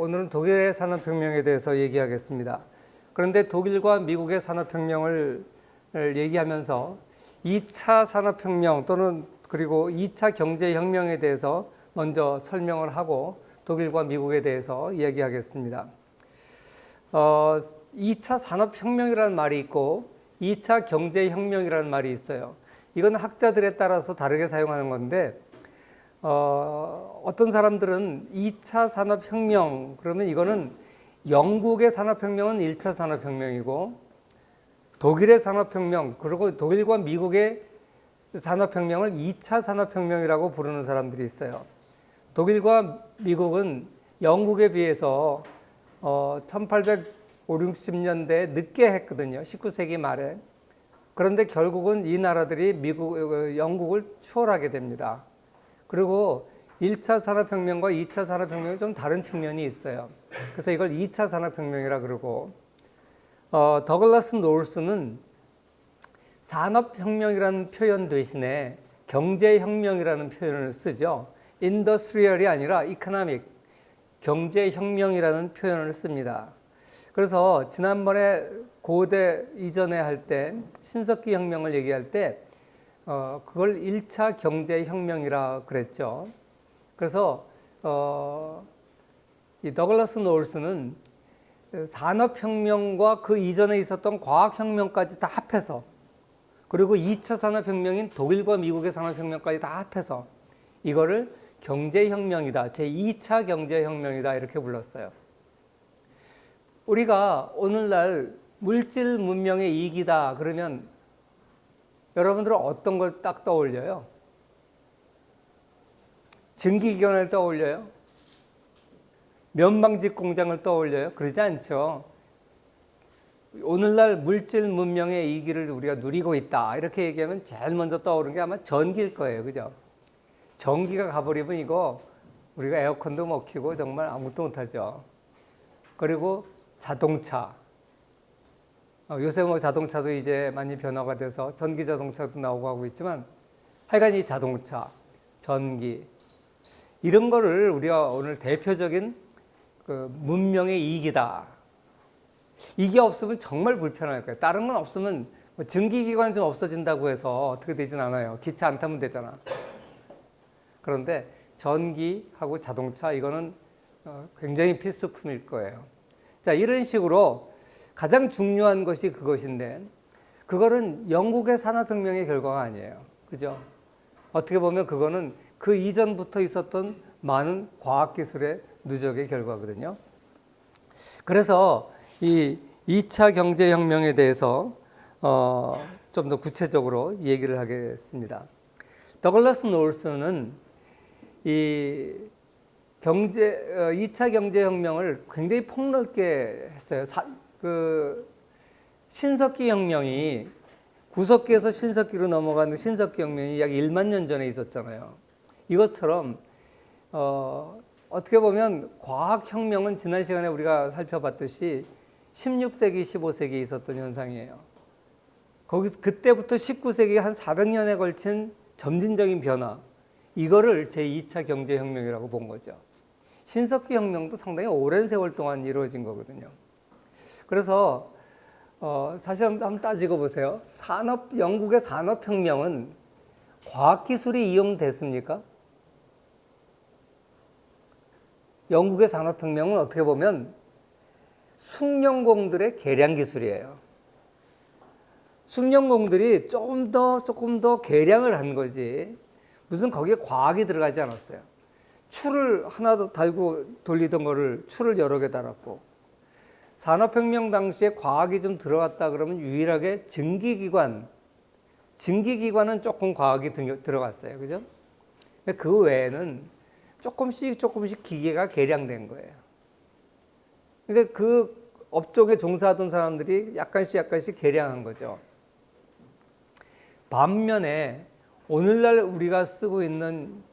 오늘은 독일의 산업혁명에 대해서 얘기하겠습니다. 그런데 독일과 미국의 산업혁명을 얘기하면서 2차 산업혁명 또는 그리고 2차 경제혁명에 대해서 먼저 설명을 하고 독일과 미국에 대해서 이야기하겠습니다. 2차 산업혁명이라는 말이 있고 2차 경제혁명이라는 말이 있어요. 이건 학자들에 따라서 다르게 사용하는 건데 어떤 사람들은 2차 산업혁명 그러면 이거는 영국의 산업혁명은 1차 산업혁명이고 독일의 산업혁명 그리고 독일과 미국의 산업혁명을 2차 산업혁명이라고 부르는 사람들이 있어요. 독일과 미국은 영국에 비해서 1850~60년대에 늦게 했거든요. 19세기 말에. 그런데 결국은 이 나라들이 영국을 추월하게 됩니다. 그리고 1차 산업혁명과 2차 산업혁명이 좀 다른 측면이 있어요. 그래서 이걸 2차 산업혁명이라 그러고 더글라스 노스는 산업혁명이라는 표현 대신에 경제혁명이라는 표현을 쓰죠. 인더스트리얼이 아니라 이코노믹, 경제혁명이라는 표현을 씁니다. 그래서 지난번에 고대 이전에 할 때 신석기 혁명을 얘기할 때 그걸 1차 경제혁명이라 그랬죠. 그래서 이 더글라스 노스는 산업혁명과 그 이전에 있었던 과학혁명까지 다 합해서 그리고 2차 산업혁명인 독일과 미국의 산업혁명까지 다 합해서 이거를 경제혁명이다, 제2차 경제혁명이다 이렇게 불렀어요. 우리가 오늘날 물질 문명의 이기다 그러면 여러분들은 어떤 걸 딱 떠올려요? 증기기관을 떠올려요? 면방직 공장을 떠올려요? 그러지 않죠. 오늘날 물질 문명의 이기를 우리가 누리고 있다 이렇게 얘기하면 제일 먼저 떠오르는 게 아마 전기일 거예요. 그죠? 전기가 가버리면 이거 우리가 에어컨도 못 켜고 정말 아무것도 못하죠. 그리고 자동차. 요새 뭐 자동차도 이제 많이 변화가 돼서 전기 자동차도 나오고 하고 있지만 하여간 이 자동차, 전기 이런 거를 우리가 오늘 대표적인 그 문명의 이익이다. 이게 없으면 정말 불편할 거예요. 다른 건 없으면 뭐 증기기관 좀 없어진다고 해서 어떻게 되진 않아요. 기차 안 타면 되잖아. 그런데 전기하고 자동차 이거는 굉장히 필수품일 거예요. 자, 이런 식으로 가장 중요한 것이 그것인데 그거는 영국의 산업혁명의 결과가 아니에요. 그죠? 어떻게 보면 그거는 그 이전부터 있었던 많은 과학기술의 누적의 결과거든요. 그래서 이 2차 경제혁명에 대해서 좀 더 구체적으로 얘기를 하겠습니다. 더글라스 노스는 이 2차 경제혁명을 굉장히 폭넓게 했어요. 그 신석기 혁명이 구석기에서 신석기로 넘어가는 신석기 혁명이 약 1만 년 전에 있었잖아요. 이것처럼 어떻게 보면 과학혁명은 지난 시간에 우리가 살펴봤듯이 16세기, 15세기에 있었던 현상이에요. 그때부터 19세기 한 400년에 걸친 점진적인 변화, 이거를 제2차 경제혁명이라고 본 거죠. 신석기 혁명도 상당히 오랜 세월 동안 이루어진 거거든요. 그래서 사실 한번 따지고 보세요. 영국의 산업혁명은 과학기술이 이용됐습니까? 영국의 산업혁명은 어떻게 보면 숭늉공들의 계량기술이에요. 숭늉공들이 조금 더 계량을 한 거지 무슨 거기에 과학이 들어가지 않았어요. 추를 하나 더 달고 돌리던 거를 추를 여러 개 달았고 산업혁명 당시에 과학이 좀 들어갔다 그러면 유일하게 증기기관은 조금 과학이 들어갔어요. 그죠? 그 외에는 조금씩 기계가 개량된 거예요. 그러니까 그 업종에 종사하던 사람들이 약간씩 개량한 거죠. 반면에 오늘날 우리가 쓰고 있는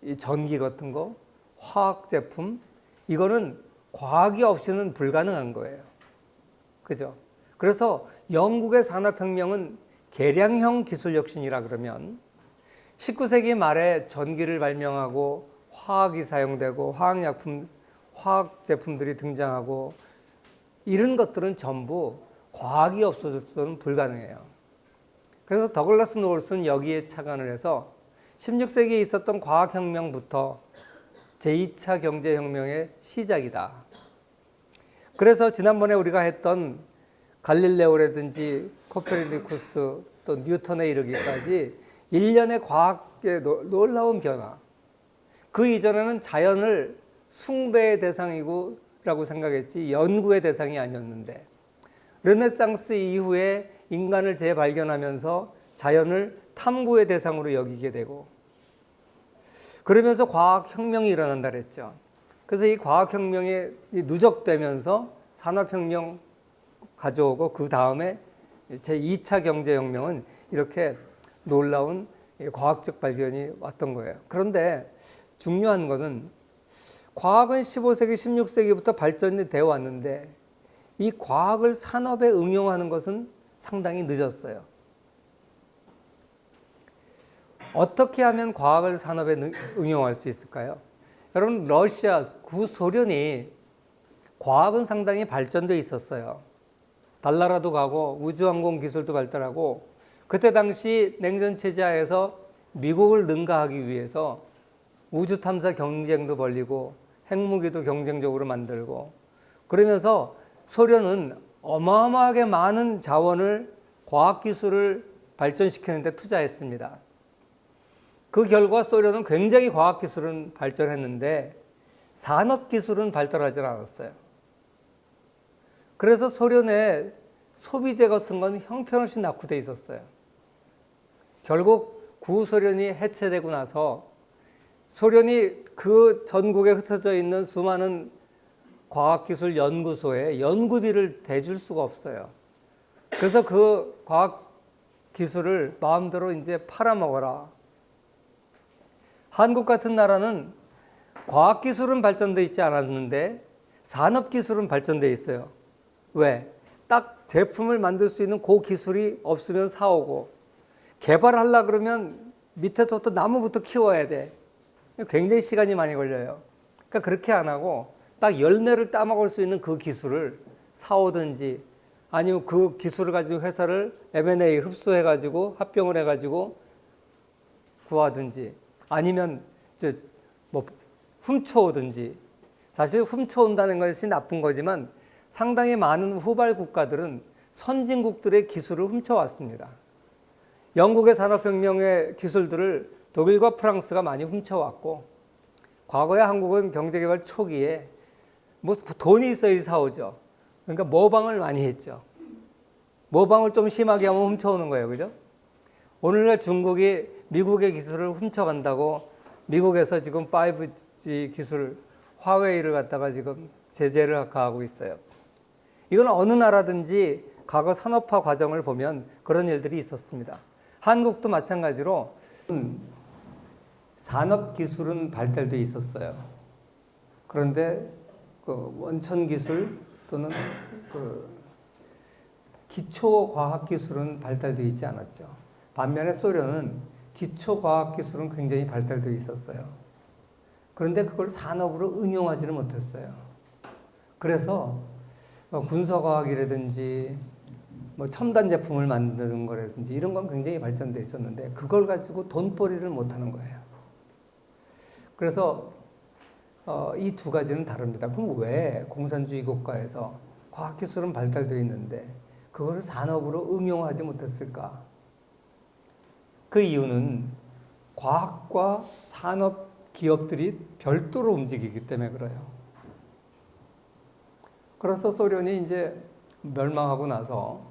이 전기 같은 거, 화학 제품, 이거는 과학이 없이는 불가능한 거예요. 그죠? 그래서 영국의 산업혁명은 개량형 기술혁신이라 그러면 19세기 말에 전기를 발명하고 화학이 사용되고 화학 제품들이 등장하고 이런 것들은 전부 과학이 없어졌어는 불가능해요. 그래서 더글라스 노울스는 여기에 착안을 해서 16세기에 있었던 과학혁명부터 제2차 경제혁명의 시작이다. 그래서 지난번에 우리가 했던 갈릴레오라든지 코페르니쿠스 또 뉴턴에 이르기까지 일련의 과학의 놀라운 변화. 그 이전에는 자연을 숭배의 대상이고라고 생각했지 연구의 대상이 아니었는데 르네상스 이후에 인간을 재발견하면서 자연을 탐구의 대상으로 여기게 되고 그러면서 과학혁명이 일어난다 그랬죠. 그래서 이 과학혁명이 누적되면서 산업혁명 가져오고 그 다음에 제2차 경제혁명은 이렇게 놀라운 과학적 발견이 왔던 거예요. 그런데 중요한 것은 과학은 15세기, 16세기부터 발전이 되어 왔는데 이 과학을 산업에 응용하는 것은 상당히 늦었어요. 어떻게 하면 과학을 산업에 응용할 수 있을까요? 여러분, 러시아, 구소련이 과학은 상당히 발전돼 있었어요. 달나라도 가고 우주항공 기술도 발달하고 그때 당시 냉전체제 하에서 미국을 능가하기 위해서 우주 탐사 경쟁도 벌이고 핵무기도 경쟁적으로 만들고 그러면서 소련은 어마어마하게 많은 자원을 과학기술을 발전시키는 데 투자했습니다. 그 결과 소련은 굉장히 과학기술은 발전했는데 산업기술은 발달하지 않았어요. 그래서 소련의 소비재 같은 건 형편없이 낙후돼 있었어요. 결국 구소련이 해체되고 나서 소련이 그 전국에 흩어져 있는 수많은 과학기술 연구소에 연구비를 대줄 수가 없어요. 그래서 그 과학기술을 마음대로 이제 팔아먹어라. 한국 같은 나라는 과학기술은 발전돼 있지 않았는데 산업기술은 발전돼 있어요. 왜? 딱 제품을 만들 수 있는 그 기술이 없으면 사오고 개발하려고 그러면 밑에서부터 나무부터 키워야 돼. 굉장히 시간이 많이 걸려요. 그러니까 그렇게 안 하고 딱 열매를 따먹을 수 있는 그 기술을 사오든지 아니면 그 기술을 가지고 회사를 M&A 흡수해가지고 합병을 해가지고 구하든지 아니면 뭐 훔쳐오든지 사실 훔쳐온다는 것이 나쁜 거지만 상당히 많은 후발 국가들은 선진국들의 기술을 훔쳐왔습니다. 영국의 산업혁명의 기술들을 독일과 프랑스가 많이 훔쳐왔고 과거에 한국은 경제개발 초기에 뭐 돈이 있어야 사오죠. 그러니까 모방을 많이 했죠. 모방을 좀 심하게 하면 훔쳐오는 거예요. 그죠? 오늘날 중국이 미국의 기술을 훔쳐간다고 미국에서 지금 5G 기술 화웨이를 갖다가 지금 제재를 가하고 있어요. 이건 어느 나라든지 과거 산업화 과정을 보면 그런 일들이 있었습니다. 한국도 마찬가지로 산업기술은 발달돼 있었어요. 그런데 그 원천기술 또는 그 기초과학기술은 발달되어 있지 않았죠. 반면에 소련은 기초과학기술은 굉장히 발달되어 있었어요. 그런데 그걸 산업으로 응용하지는 못했어요. 그래서 군사과학이라든지 뭐 첨단 제품을 만드는 거라든지 이런 건 굉장히 발전되어 있었는데 그걸 가지고 돈벌이를 못하는 거예요. 그래서 이 두 가지는 다릅니다. 그럼 왜 공산주의 국가에서 과학기술은 발달되어 있는데 그것을 산업으로 응용하지 못했을까? 그 이유는 과학과 산업 기업들이 별도로 움직이기 때문에 그래요. 그래서 소련이 이제 멸망하고 나서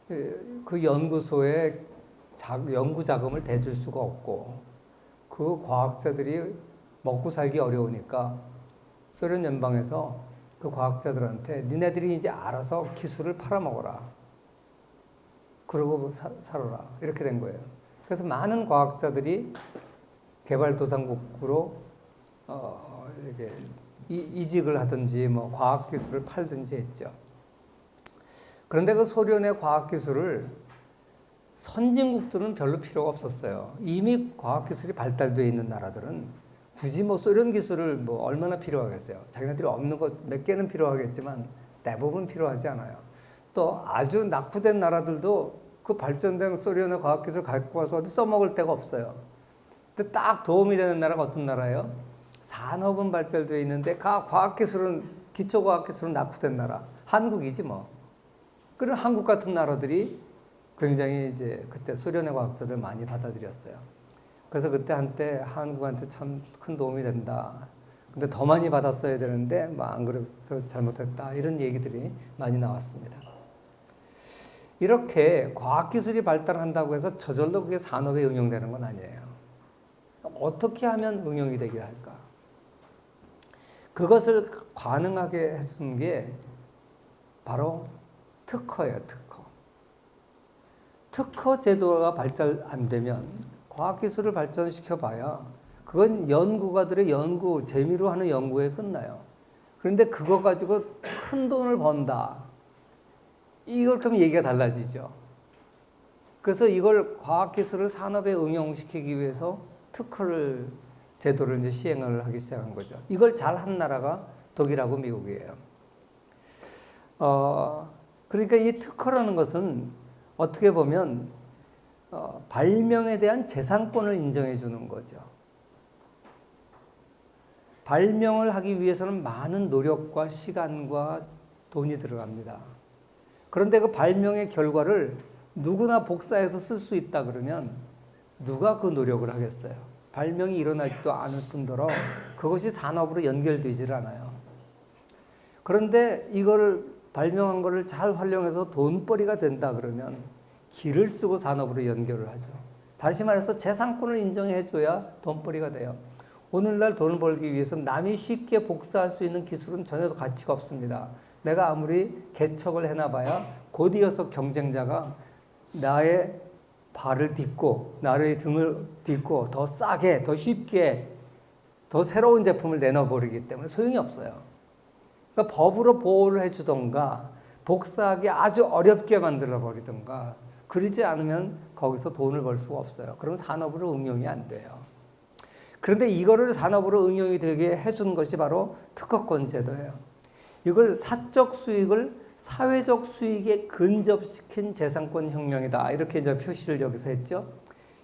그 연구소에 연구 자금을 대줄 수가 없고 그 과학자들이 먹고 살기 어려우니까 소련 연방에서 그 과학자들한테 니네들이 이제 알아서 기술을 팔아먹어라. 그러고 살아라. 이렇게 된 거예요. 그래서 많은 과학자들이 개발도상국으로 이렇게 이직을 하든지 뭐 과학기술을 팔든지 했죠. 그런데 그 소련의 과학기술을 선진국들은 별로 필요가 없었어요. 이미 과학기술이 발달되어 있는 나라들은 굳이 뭐 소련 기술을 뭐 얼마나 필요하겠어요. 자기네들이 없는 것 몇 개는 필요하겠지만 대부분 필요하지 않아요. 또 아주 낙후된 나라들도 그 발전된 소련의 과학기술 갖고 와서 어디 써먹을 데가 없어요. 근데 딱 도움이 되는 나라가 어떤 나라예요? 산업은 발달되어 있는데 과학기술은, 기초과학기술은 낙후된 나라. 한국이지 뭐. 그런 한국 같은 나라들이 굉장히 이제 그때 소련의 과학자들 많이 받아들였어요. 그래서 그때 한때 한국한테 참 큰 도움이 된다. 근데 더 많이 받았어야 되는데 뭐 안 그래서 잘못했다. 이런 얘기들이 많이 나왔습니다. 이렇게 과학기술이 발달한다고 해서 저절로 그게 산업에 응용되는 건 아니에요. 어떻게 하면 응용이 되게 할까? 그것을 가능하게 해준 게 바로 특허예요, 특허. 특허 제도가 발달 안 되면 과학기술을 발전시켜 봐야 그건 연구가들의 연구, 재미로 하는 연구에 끝나요. 그런데 그거 가지고 큰 돈을 번다. 이걸 그럼 얘기가 달라지죠. 그래서 이걸 과학기술을 산업에 응용시키기 위해서 특허를, 제도를 이제 시행을 하기 시작한 거죠. 이걸 잘한 나라가 독일하고 미국이에요. 그러니까 이 특허라는 것은 어떻게 보면 발명에 대한 재산권을 인정해 주는 거죠. 발명을 하기 위해서는 많은 노력과 시간과 돈이 들어갑니다. 그런데 그 발명의 결과를 누구나 복사해서 쓸 수 있다 그러면 누가 그 노력을 하겠어요? 발명이 일어나지도 않을 뿐더러 그것이 산업으로 연결되질 않아요. 그런데 이거를 발명한 거를 잘 활용해서 돈벌이가 된다 그러면 기를 쓰고 산업으로 연결을 하죠. 다시 말해서 재산권을 인정해 줘야 돈벌이가 돼요. 오늘날 돈을 벌기 위해서 남이 쉽게 복사할 수 있는 기술은 전혀 가치가 없습니다. 내가 아무리 개척을 해놔봐야 곧 이어서 경쟁자가 나의 발을 딛고 나의 등을 딛고 더 싸게, 더 쉽게, 더 새로운 제품을 내놔버리기 때문에 소용이 없어요. 그러니까 법으로 보호를 해주던가 복사하기 아주 어렵게 만들어버리던가 그러지 않으면 거기서 돈을 벌 수가 없어요. 그럼 산업으로 응용이 안 돼요. 그런데 이거를 산업으로 응용이 되게 해준 것이 바로 특허권 제도예요. 이걸 사적 수익을 사회적 수익에 근접시킨 재산권 혁명이다. 이렇게 이제 표시를 여기서 했죠.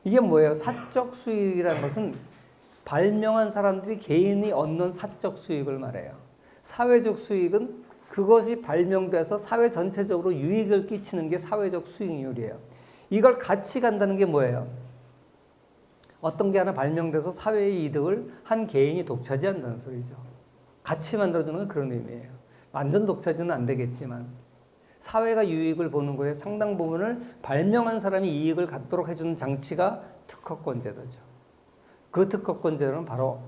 이게 뭐예요? 사적 수익이라는 것은 발명한 사람들이 개인이 얻는 사적 수익을 말해요. 사회적 수익은 그것이 발명돼서 사회 전체적으로 유익을 끼치는 게 사회적 수익률이에요. 이걸 같이 간다는 게 뭐예요? 어떤 게 하나 발명돼서 사회의 이득을 한 개인이 독차지한다는 소리죠. 같이 만들어주는 건 그런 의미예요. 완전 독차지는 안 되겠지만 사회가 유익을 보는 거에 상당 부분을 발명한 사람이 이익을 갖도록 해주는 장치가 특허권 제도죠. 그 특허권 제도는 바로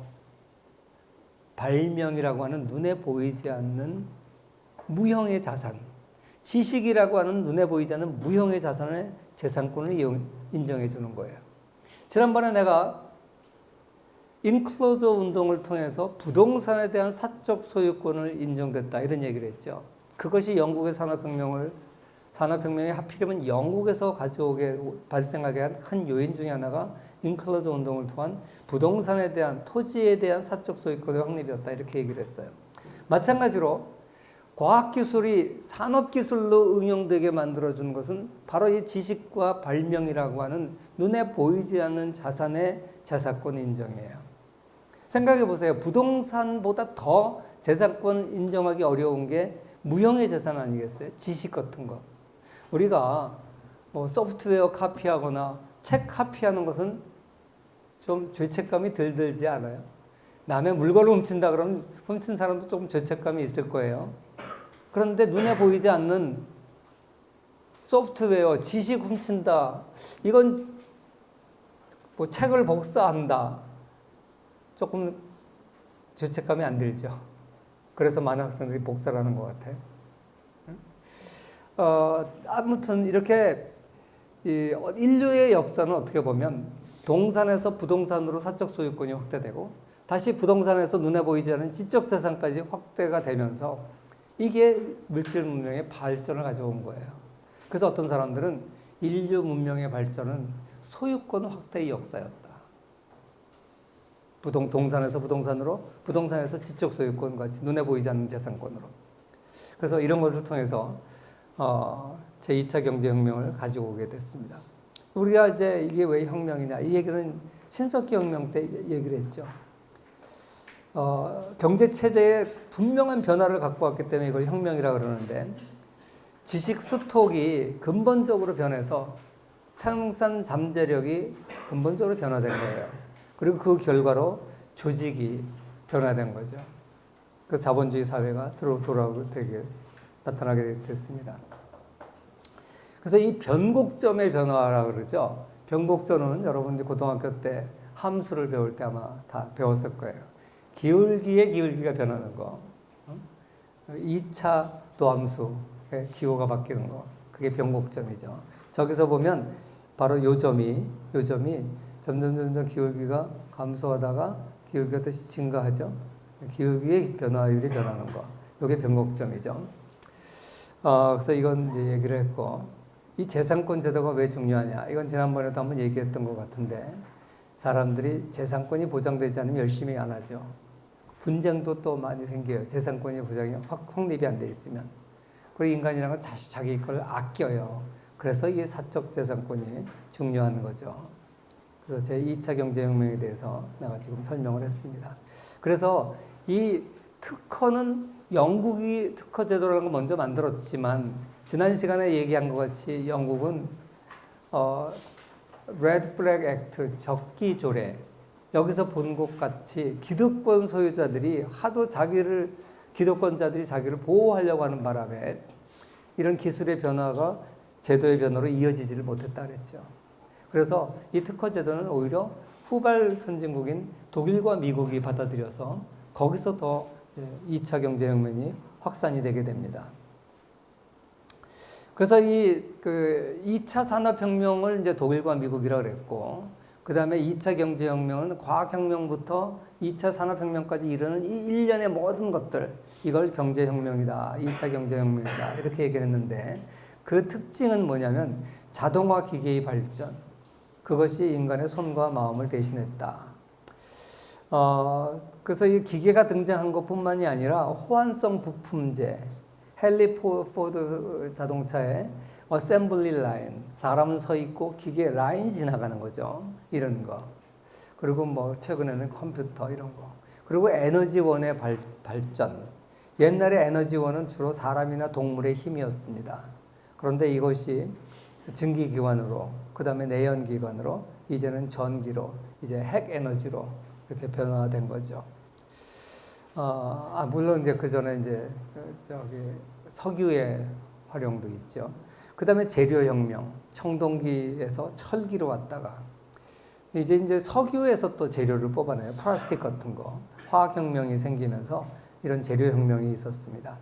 발명이라고 하는 눈에 보이지 않는 무형의 자산, 지식이라고 하는 눈에 보이지 않는 무형의 자산의 재산권을 인정해 주는 거예요. 지난번에 내가 인클로저 운동을 통해서 부동산에 대한 사적 소유권을 인정됐다 이런 얘기를 했죠. 그것이 영국의 산업혁명이 하필이면 영국에서 발생하게 한 큰 요인 중에 하나가 인클로저 운동을 통한 부동산에 대한, 토지에 대한 사적 소유권의 확립이었다 이렇게 얘기를 했어요. 마찬가지로 과학기술이 산업기술로 응용되게 만들어주는 것은 바로 이 지식과 발명이라고 하는 눈에 보이지 않는 자산의 재산권 인정이에요. 생각해 보세요. 부동산보다 더 재산권 인정하기 어려운 게 무형의 재산 아니겠어요? 지식 같은 거. 우리가 뭐 소프트웨어 카피하거나 책 카피하는 것은 좀 죄책감이 덜 들지 않아요? 남의 물건을 훔친다 그러면 훔친 사람도 조금 죄책감이 있을 거예요. 그런데 눈에 보이지 않는 소프트웨어, 지식 훔친다. 이건 뭐 책을 복사한다. 조금 죄책감이 안 들죠. 그래서 많은 학생들이 복사를 하는 것 같아요. 아무튼 이렇게 인류의 역사는 어떻게 보면 동산에서 부동산으로 사적 소유권이 확대되고 다시 부동산에서 눈에 보이지 않는 지적 재산까지 확대가 되면서 이게 물질 문명의 발전을 가져온 거예요. 그래서 어떤 사람들은 인류 문명의 발전은 소유권 확대의 역사였다. 동산에서 부동산으로, 부동산에서 지적 소유권 같이 눈에 보이지 않는 재산권으로. 그래서 이런 것을 통해서 제2차 경제혁명을 가지고 오게 됐습니다. 우리가 이제 이게 왜 혁명이냐 이 얘기는 신석기 혁명 때 얘기를 했죠. 경제 체제에 분명한 변화를 갖고 왔기 때문에 이걸 혁명이라 그러는데 지식 스톡이 근본적으로 변해서 생산 잠재력이 근본적으로 변화된 거예요. 그리고 그 결과로 조직이 변화된 거죠. 그 자본주의 사회가 나타나게 됐습니다. 그래서 이 변곡점의 변화라 그러죠. 변곡점은 여러분들 고등학교 때 함수를 배울 때 아마 다 배웠을 거예요. 기울기의 기울기가 변하는 거. 2차 도함수의 기호가 바뀌는 거. 그게 변곡점이죠. 저기서 보면 바로 요 점이 점점 기울기가 감소하다가 기울기가 다시 증가하죠. 기울기의 변화율이 변하는 거. 이게 변곡점이죠. 그래서 이건 이제 얘기를 했고, 이 재산권 제도가 왜 중요하냐? 이건 지난번에도 한번 얘기했던 것 같은데, 사람들이 재산권이 보장되지 않으면 열심히 안 하죠. 분쟁도 또 많이 생겨요. 재산권이 보장이 확립이 안 돼 있으면. 그리고 인간이라는 건 자기 걸 아껴요. 그래서 이 사적 재산권이 중요한 거죠. 그래서 제 2차 경제혁명에 대해서 내가 지금 설명을 했습니다. 그래서 이 특허는 영국이 특허 제도라는 걸 먼저 만들었지만 지난 시간에 얘기한 것 같이 영국은 Red Flag Act 적기 조례 여기서 본 것 같이 기득권 소유자들이 하도 기득권자들이 자기를 보호하려고 하는 바람에 이런 기술의 변화가 제도의 변화로 이어지지를 못했다 그랬죠. 그래서 이 특허 제도는 오히려 후발 선진국인 독일과 미국이 받아들여서 거기서 더 2차 경제혁명이 확산이 되게 됩니다. 그래서 이 2차 산업혁명을 이제 독일과 미국이라고 그랬고, 그 다음에 2차 경제혁명은 과학혁명부터 2차 산업혁명까지 이르는 이 일련의 모든 것들, 이걸 경제혁명이다, 2차 경제혁명이다, 이렇게 얘기를 했는데, 그 특징은 뭐냐면 자동화 기계의 발전, 그것이 인간의 손과 마음을 대신했다. 그래서 이 기계가 등장한 것뿐만이 아니라 호환성 부품제, 헨리 포드 자동차에 어셈블리 라인, 사람은 서 있고 기계 라인이 지나가는 거죠. 이런 거. 그리고 뭐 최근에는 컴퓨터 이런 거. 그리고 에너지원의 발전. 옛날에 에너지원은 주로 사람이나 동물의 힘이었습니다. 그런데 이것이 증기기관으로, 그 다음에 내연기관으로, 이제는 전기로, 이제 핵에너지로 이렇게 변화된 거죠. 물론 이제 그 전에 이제 석유의 활용도 있죠. 그 다음에 재료혁명, 청동기에서 철기로 왔다가 이제 석유에서 또 재료를 뽑아내요. 플라스틱 같은 거. 화학혁명이 생기면서 이런 재료혁명이 있었습니다.